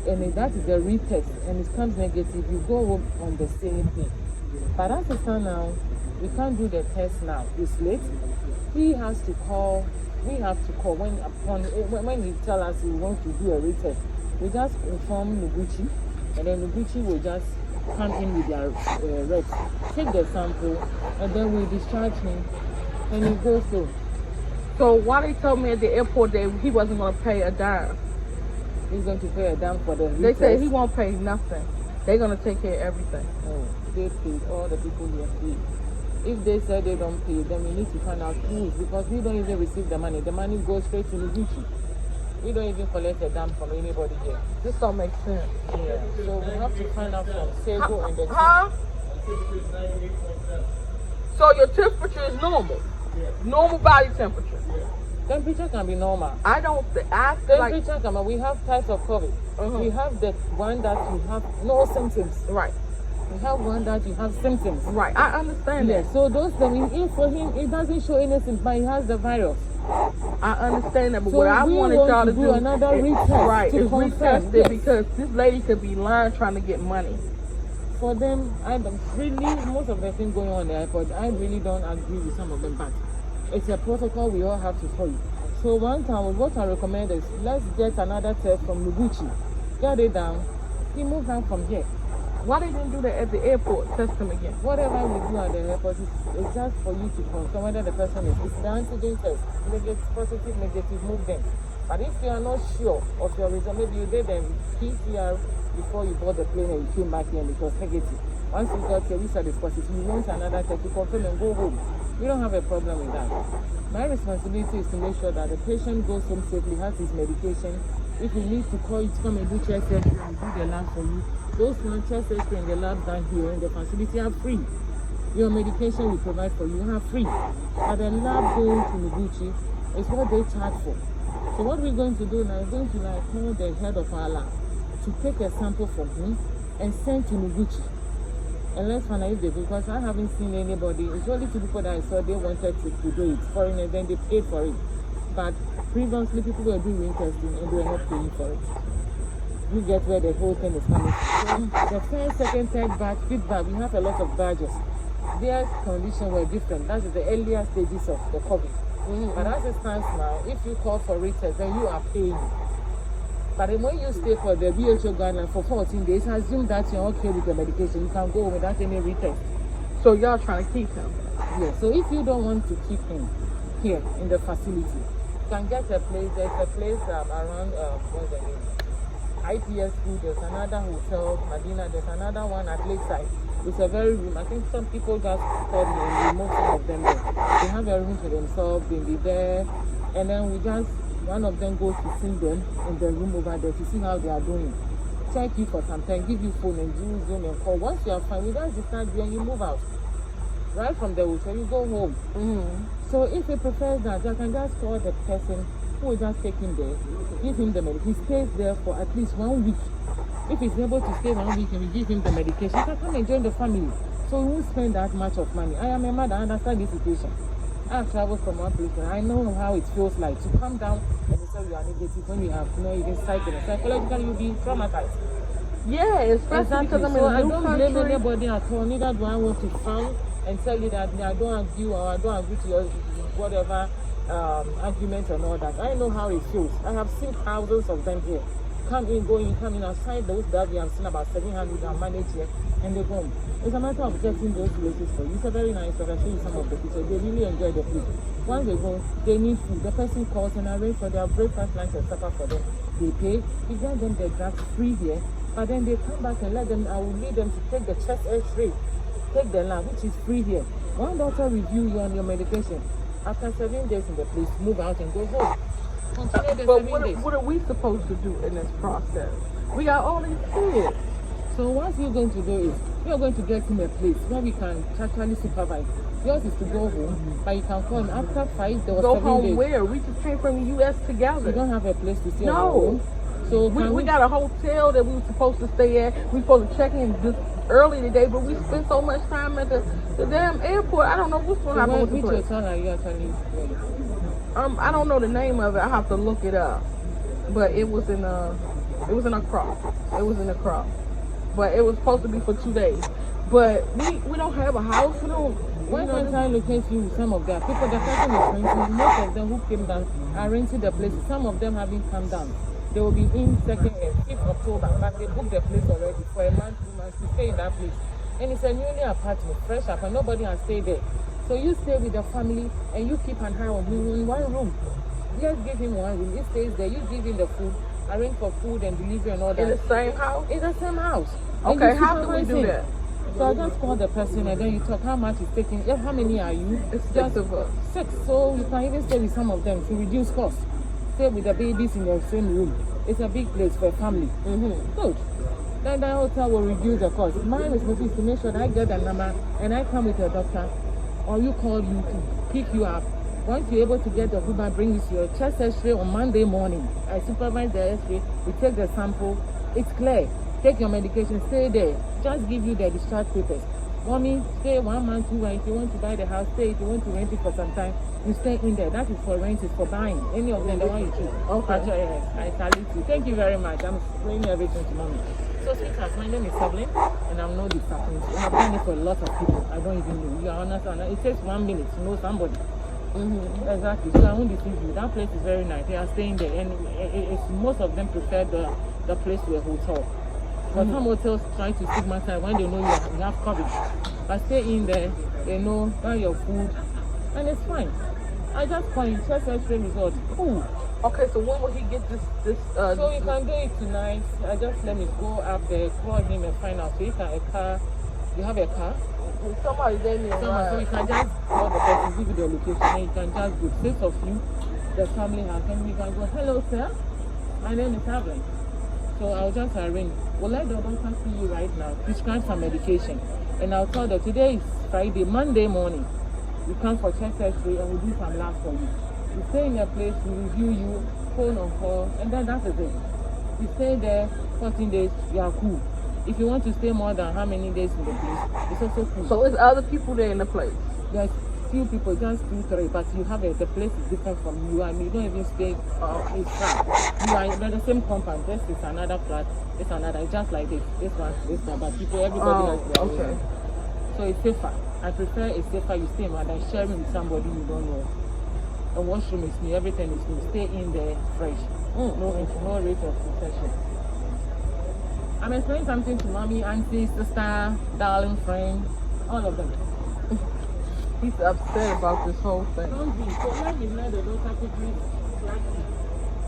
and that is the retest, and it comes negative, you go home on the same day. But as it's now, we can't do the test now. It's late. We have to call when he tell us he wants to do a retest. We just inform Noguchi, and then Noguchi will just come in with their reps, take the sample, and then we discharge him, and he goes through. So why they told me at the airport that he wasn't going to pay a dime? He's going to pay a dime for the retest. They said he won't pay nothing. They're going to take care of everything. Oh, they paid all the people who have paid. If they say they don't pay, then we need to find out who, because we don't even receive the money. The money goes straight to Noguchi. We don't even collect a damn from anybody here. This don't make sense. Yeah. So we have to find out from Sego and the So your temperature is normal. Normal body temperature. Temperature can be normal. I feel like Temperature can be, we have types of COVID. We have the one that you have no symptoms. Right. We have one that you have symptoms. Right. I understand that. So those things, if for him it doesn't show any symptoms, but he has the virus. I understand that, but So what I wanted y'all to do another retest, right, to is confirm, retest it because this lady could be lying trying to get money. For them, I don't really, most of the things going on in the airport, I really don't agree with some of them, but it's a protocol we all have to follow. So one time, what I recommend is let's get another test from Noguchi. Get it down. He moved on from here. Why they didn't do that at the airport? Test them again. Whatever we do at the airport is just for you to confirm whether the person is. It's the antigen test. Negative, positive, negative, move them. But if you are not sure of your result, maybe you did a PCR before you board the plane and you came back here and it was negative. Once you got your result is positive, you want another test to confirm and go home. We don't have a problem with that. My responsibility is to make sure that the patient goes home safely, has his medication. If he needs to call you to come and do chest x-ray, we do the lab for you. Those chest x-ray and the lab down here in the facility are free. Your medication we provide for you are free. But the lab going to Noguchi is what they charge for. So what we're going to do now is going to call the head of our lab to take a sample from him and send to Noguchi. And let's find out if they do, because I haven't seen anybody. It's only two people that I saw they wanted to do it, foreigners, then they paid for it. But previously people were doing testing and they were not paying for it. You get where the whole thing is coming from. The first, second, third batch, fifth batch, we have a lot of badges. Their conditions were different. That is the earlier stages of the COVID. But as it stands now, if you call for retest, then you are paying. But then when you stay for the WHO guideline for 14 days, assume that you're okay with the medication. You can go without any retest. So y'all trying to keep him? Yeah. So if you don't want to keep him here in the facility, you can get a place. There's a place around, what's the name? IPS food. There's another hotel, Medina. There's another one at Lakeside. It's a very room. I think some people just called me and removed some of them there. They have a room to themselves. They'll be there. And then one of them goes to see them in the room over there to see how they are doing. Check you for some time, give you phone and do Zoom and call. Once you are fine, we just decide you and you move out. Right from the hotel, you go home. So if he prefers that, you can just call the person who will just take him there, give him the medication. He stays there for at least 1 week. If he's able to stay 1 week and we give him the medication, he can come and join the family. So we won't spend that much of money. I am a mother, I understand this situation. I have traveled from one place and I know how it feels like to come down and they say you are negative when you have, even psychologically you'll be traumatized. Yeah, especially because I'm in a new country. I don't blame anybody at all. Neither do I want to frown and tell you that I don't agree or I don't agree to your whatever argument and all that. I know how it feels. I have seen thousands of them here. Come in, go in, come in. Aside those that we have seen about 700 and manage here and they go home. It's a matter of getting those places for you. It's a very nice place. I'll show you some of the pictures. They really enjoy the place. Once they go, they need food. The person calls and arrange for their breakfast, lunch, and supper for them. They pay. We get them the drugs free here. But then they come back and let them, I will need them to take the chest x-ray, take the lab, which is free here. One doctor review you on your medication. After 7 days in the place, move out and go home. But what are we supposed to do in this process? We got all these kids. So what you're going to do is, you're going to get him a place where we can actually supervise. Yours is to go home, but you can call him after 5 days or 7 days. Go home where? We just came from the U.S. together. You don't have a place to stay. No. So we got a hotel that we were supposed to stay at. We were supposed to check in this early today, but we spent so much time at the damn airport. I don't know what's going to happen with the place. Which hotel are you actually going? I don't know the name of it. I have to look it up. But it was in Accra. It was in Accra. But it was supposed to be for 2 days. But we don't have a house. We don't. When I locate you, some of them people, the person is renting. Most of them who came down are renting the place. Some of them haven't come down. They will be in 2nd and 5th October, but they booked the place already for a month, 2 months to stay in that place. And it's a newly apartment, fresh up, and nobody has stayed there. So you stay with the family and you keep an eye on him in one room. Just give him one room. He stays there. You give him the food, arrange for food and delivery and all that. In the same house? In the same house. Okay, how do we do that? So I just call the person and then you talk how much is taking. How many are you? It's 6 of us. 6. So you can even stay with some of them to reduce costs. stay with the babies in the same room. It's a big place for a family. Good. Then the hotel will reduce the cost. My responsibility is to make sure that I get the number and I come with a doctor, or you call you to pick you up. Once you're able to get the Uber, bring you to your chest X-ray on Monday morning. I supervise the X-ray. We take the sample. It's clear. Take your medication. Stay there. Just give you the discharge papers. Mommy, stay 1 month, 2 months. If you want to buy the house, stay. If you want to rent it for some time, you stay in there. That is for rent, it's for buying. Any of them, the one you choose. Okay. I salute you. Thank you very much. I'm explaining everything to mommy. So, sweetheart, my name is Evelyn, and I'm no disappointed. I've done it for a lot of people. I don't even know. You are honest. It takes 1 minute to know somebody. Exactly. So I won't deceive you. That place is very nice. They are staying there, and most of them prefer the place to a hotel. But some hotels try to stigmatize when they know you have coverage. But stay in there, they know, buy your food, and it's fine. I just call you Chest X-ray result. Ooh. Okay, so when will he get this? So you can do it tonight. I just let me go up there, call him and find out. So you can you have a car? Somebody gave me a ride. So you can just call the person, give you the location, and you can just go. 6 of you, the family has, and you can go, hello sir, my name is Evelyn. So I'll just arrange. We'll let the doctor see you right now, prescribe some medication. And I'll tell them today is Friday, Monday morning. You come for chest X-ray and we'll do some labs for you. You stay in a place, we review you, phone on call, and then that's it. You stay there 14 days, you are cool. If you want to stay more than how many days in the place, it's also cool. So it's other people there in the place? There's few people, just 2, 3, but you have the place is different from you. I mean, you don't even stay it's far. You are in the same compound. This is another flat. It's another. It's just like this. This one, but people, everybody has their own. So it's safer. I prefer it's safer. You stay more than sharing with somebody you don't know. The washroom is new. Everything is new. Stay in there fresh. No rate of infection. I'm explaining something to mommy, auntie, sister, darling, friend, all of them. He's upset about this whole thing. Don't be. So let me know the doctor quickly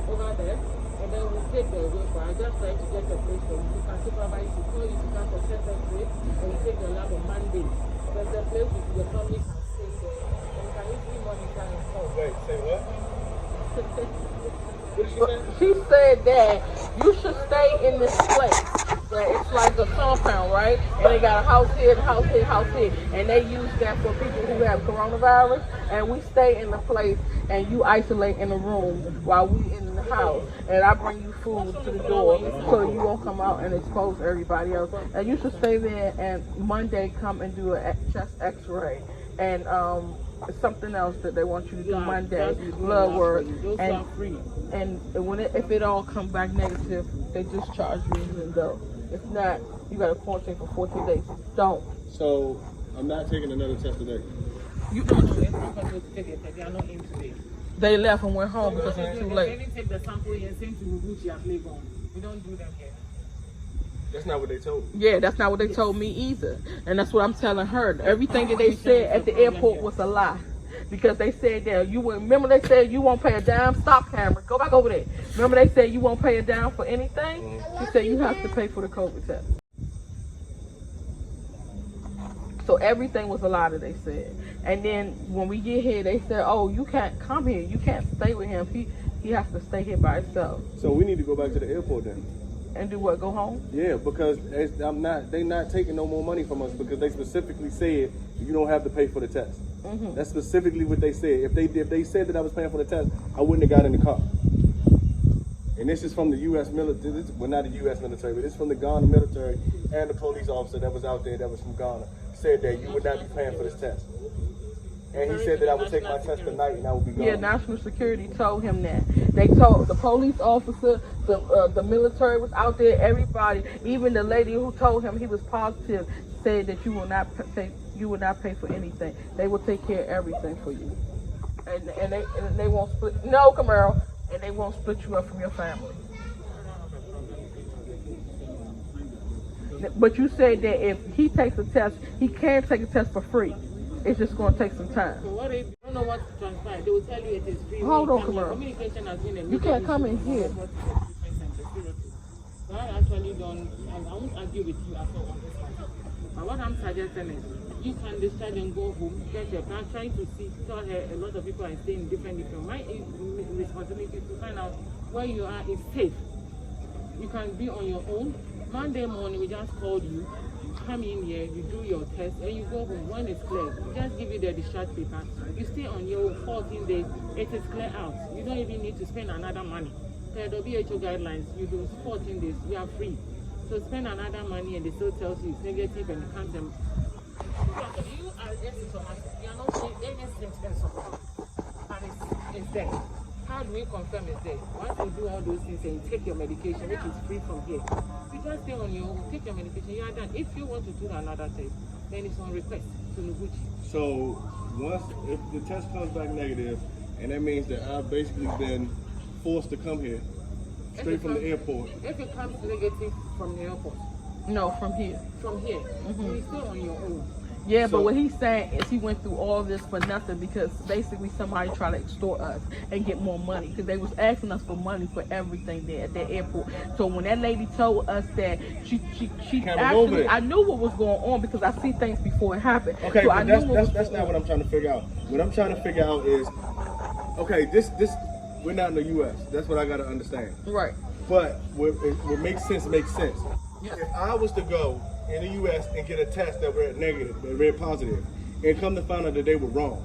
over there, and then we'll take the way for. I just try to get a place for you. You can supervise. You call you to come for chest X-ray, and you take your lab on Monday. There's a place with your family can stay there, and you can easily monitor and call. Wait, say what? She said that you should stay in this place. That it's like a compound, right? And they got a house here, house here, house here. And they use that for people who have coronavirus. And we stay in the place and you isolate in the room while we in the house. And I bring you food to the door so you won't come out and expose everybody else. And you should stay there and Monday come and do a chest X-ray. And something else that they want you to do Monday, blood work, and when if it all comes back negative, they discharge you and you go. If not, you got to quarantine for 14 days. Don't. So I'm not taking another test today. You don't know. It's not going to take it. They are not in today. They left and went home because it's too late. They didn't take the sample and send to which you have lived on. We don't do them here. That's not what they told me. Yeah, that's not what they told me either. And that's what I'm telling her. Everything that they said at the airport was a lie. Because they said that remember they said you won't pay a dime. Stop camera. Go back over there. Remember they said you won't pay a dime for anything? She said you have to pay for the COVID test. So everything was a lie that they said. And then when we get here, they said, oh, you can't come here. You can't stay with him. He has to stay here by himself. So we need to go back to the airport then. And do what? Go home? Yeah, because they not taking no more money from us because they specifically said you don't have to pay for the test. That's specifically what they said. If they said that I was paying for the test, I wouldn't have got in the car. And this is from the U.S. military. Well, not the U.S. military, but it's from the Ghana military and the police officer that was out there that was from Ghana said that you would not be paying for this test. And he said that I would take my test tonight and I would be gone. Yeah, National Security told him that. They told the police officer, the military was out there, everybody, even the lady who told him he was positive, said that you will not pay for anything. They will take care of everything for you. And they won't split. No, Camaro. And they won't split you up from your family. But you said that if he takes a test, he can take a test for free. It's just going to take some time. So what if you don't know what to transpire? They will tell you it is free. Hold on, Camaro. Communication has been a you can't come in here. So I actually don't, I won't argue with you at all on this one. But what I'm suggesting is, you can decide and go home, get your plan, trying to see, tell her a lot of people are staying different. My responsibility is to find out where you are is safe. You can be on your own. Monday morning, we just called you. You come in here, you do your test, and you go home. When it's clear, we just give you the discharge paper. You stay on your own 14 days. It is clear out. You don't even need to spend another money. Per the WHO guidelines, you do 14 days. You are free. So spend another money, and they still tells you it's negative, and it comes and you are asymptomatic. You are not showing any symptoms of it, and it's there. How do we confirm it's there? Once you do all those things and you take your medication, which is free from here, you just stay on your own, take your medication, you are done. If you want to do another test, then it's on request to Noguchi. So if the test comes back negative, and that means that I've basically been forced to come here straight from the airport. If it comes negative from the airport. No, from here. From here. You stay on your own. Yeah, but what he's saying is he went through all this for nothing because basically somebody tried to extort us and get more money because they was asking us for money for everything there at that airport. So when that lady told us that she actually, I knew what was going on because I see things before it happened. Okay, so but that's not what I'm trying to figure out. What I'm trying to figure out is, okay, this we're not in the U.S. That's what I got to understand. Right. But what makes sense makes sense. Yes. If I was to go in the U.S. and get a test that read negative, that read positive, and come to find out that they were wrong,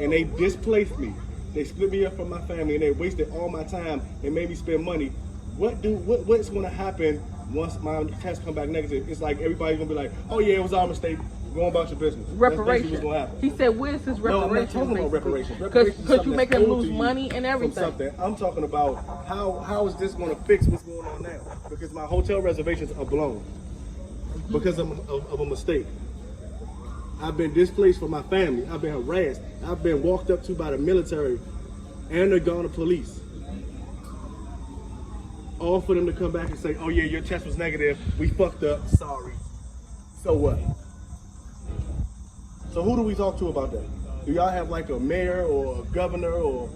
and they displaced me, they split me up from my family, and they wasted all my time and made me spend money, what's going to happen once my test come back negative? It's like everybody's going to be like, oh yeah, it was our mistake. Go about your business. Reparation. What's going to happen. He said, where's his reparation? No, I'm not talking about reparations. Because you make them lose money and everything. I'm talking about how is this going to fix what's going on now? Because my hotel reservations are blown because of a mistake. I've been displaced from my family. I've been harassed. I've been walked up to by the military and the Ghana police. All for them to come back and say, oh yeah, your test was negative. We fucked up. Sorry. So what? So who do we talk to about that? Do y'all have like a mayor or a governor or?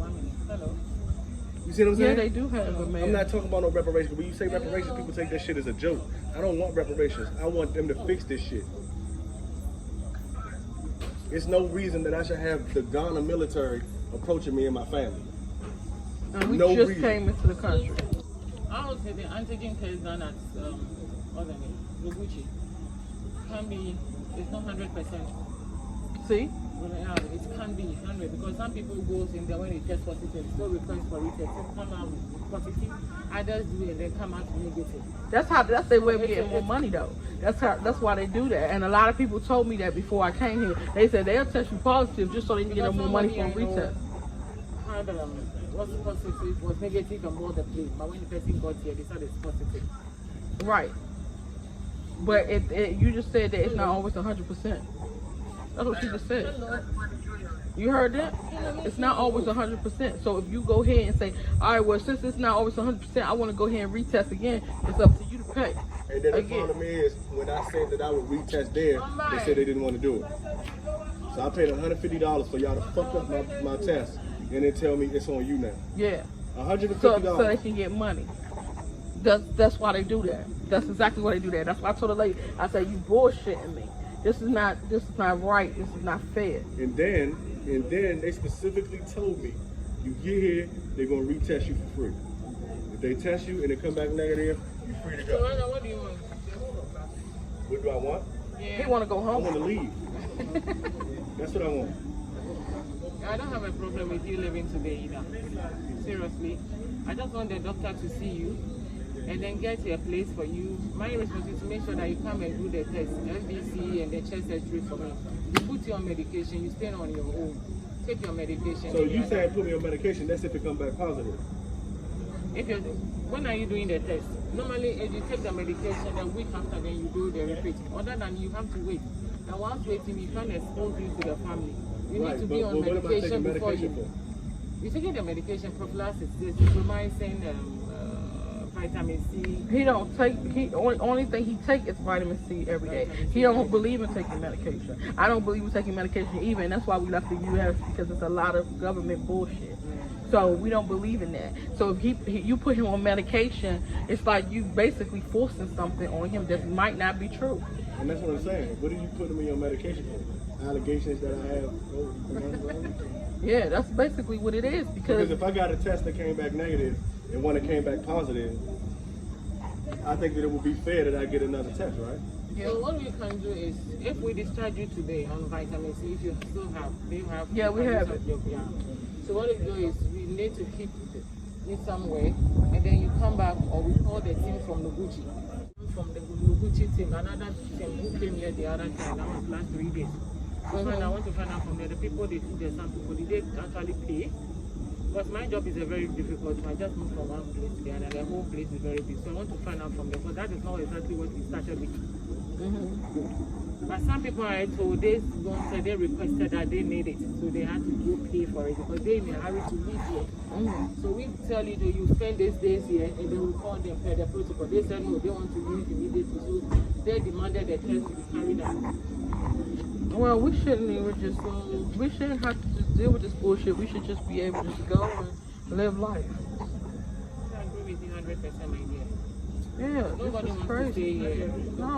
You see what I'm saying? Yeah, they do have a mayor. I'm not talking about no reparations. When you say reparations, people take that shit as a joke. I don't want reparations. I want them to fix this shit. It's no reason that I should have the Ghana military approaching me and my family. And we just came into the country. I would say the antigen test done at Noguchi can be, it's not 100%. See? Yeah, it can be 100 because some people go in there when they test positive, still request for it, come out positive, others do it and then come out negative. That's their way of getting more money though. That's why they do that. And a lot of people told me that before I came here. They said they'll test you positive just so they can get more money from retest. Had was positive, was negative on board the plane, but when the person got here, they said it's positive. Right. But you just said that it's not always 100%. That's what she just said. You heard that? It's not always 100%. So if you go ahead and say, all right, well, since it's not always 100%, I want to go ahead and retest again, it's up to you to pay. And then the problem is, when I said that I would retest there, they said they didn't want to do it. So I paid $150 for y'all to fuck up my test and then tell me it's on you now. Yeah. $150. So they can get money. That's why they do that. That's exactly why they do that. That's why I told the lady, I said, you bullshitting me. This is not right. This is not fair. And then they specifically told me, you get here, they're gonna retest you for free. If they test you and they come back negative, you're free to go. So what do you want? What do I want? Yeah. He want to go home. I want to leave. That's what I want. I don't have a problem with you leaving today either. Seriously. I just want the doctor to see you and then get a place for you. My responsibility is to make sure that you come and do the test, MBC and the chest X-ray for me. You put you on medication, you stay on your own. Take your medication. So you saying put me on medication, that's if it comes back positive? When are you doing the test? Normally, if you take the medication, a week after, then you do the repeat. Other than you have to wait. And once waiting, you can't expose you to the family. You need to be on medication before you. You're taking the medication, prophylaxis, azithromycin, vitamin C. He don't take. Only thing he take is vitamin C every day. He don't believe in taking medication. I don't believe in taking medication either, and that's why we left the U.S. because it's a lot of government bullshit. So we don't believe in that. So if you put him on medication, it's like you basically forcing something on him that might not be true. And that's what I'm saying. What are you putting me on medication for? Allegations that I have. Yeah, that's basically what it is. Because if I got a test that came back negative and one that came back positive, I think that it would be fair that I get another test, right? Yeah. So what we can do is, if we discharge you today on vitamin C, if you still have, do you have? Yeah, we have it. Yeah. So what we do is, we need to keep it somewhere, and then you come back, or we call the team from Noguchi. From the Noguchi team, another team who came here the other time, that was last 3 days. So I want to find out from there, the people they took the sample, did they actually pay? Because my job is a very difficult one. I just moved from one place to the other. The whole place is very big. So I want to find out from them. Because that is not exactly what we started with. But some people are told they they requested that they need it. So they had to go pay for it because they're in a hurry to leave here. So we tell you that you spend these days here and they will call them per the protocol. They said no, they want to leave immediately. So they demanded the test to be carried out. Well, we shouldn't even just, we shouldn't have to just deal with this bullshit. We should just be able to just go and live life. I agree with you 100%, my dear. Yeah, nobody this is wants crazy. to stay here. No.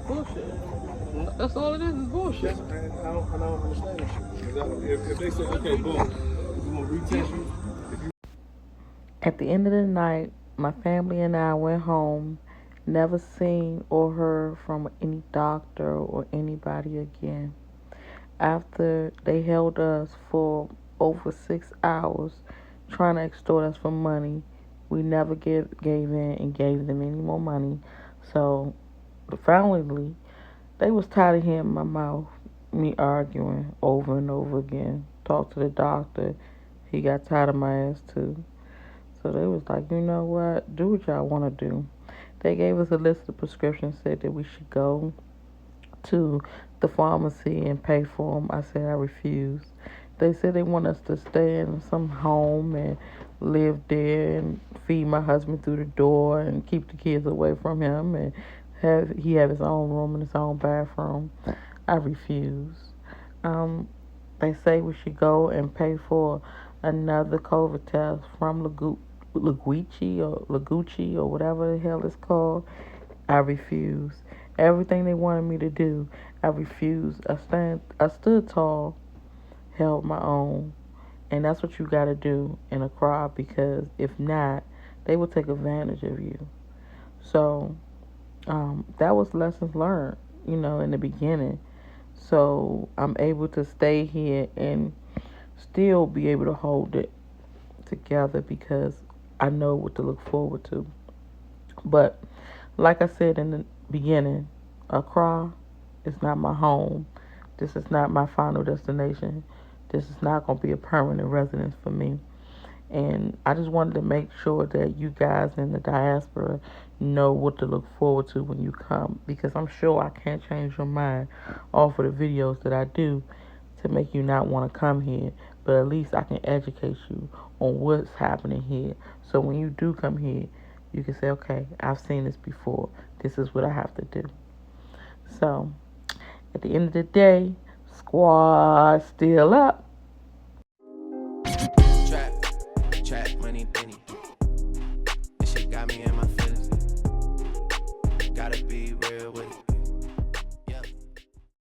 Bullshit. That's all it is bullshit. I don't understand this shit. If they say, okay, boom, we're going to retest you. At the end of the night, my family and I went home, never seen or heard from any doctor or anybody again. After they held us for over 6 hours trying to extort us for money, we never gave in and gave them any more money. So finally, they was tired of hearing my mouth, me arguing over and over again. Talked to the doctor. He got tired of my ass too. So they was like, you know what? Do what y'all want to do. They gave us a list of prescriptions, said that we should go to the pharmacy and pay for them. I said I refused. They said they want us to stay in some home and live there and feed my husband through the door and keep the kids away from him and have his own room and his own bathroom. I refused. They say we should go and pay for another COVID test from Laguchi or whatever the hell it's called. I refused. Everything they wanted me to do, I refused. I stood tall, held my own, and that's what you got to do in a crowd, because if not, they will take advantage of you. So that was lessons learned, in the beginning. So I'm able to stay here and still be able to hold it together because I know what to look forward to. But like I said in the beginning, Accra is not my home. This is not my final destination. This is not going to be a permanent residence for me. And I just wanted to make sure that you guys in the diaspora know what to look forward to when you come, because I'm sure I can't change your mind off of the videos that I do to make you not want to come here, but at least I can educate you on what's happening here. So when you do come here, you can say, okay, I've seen this before. This is what I have to do. So at the end of the day, squad still up. Trap, money, penny. This shit got me in my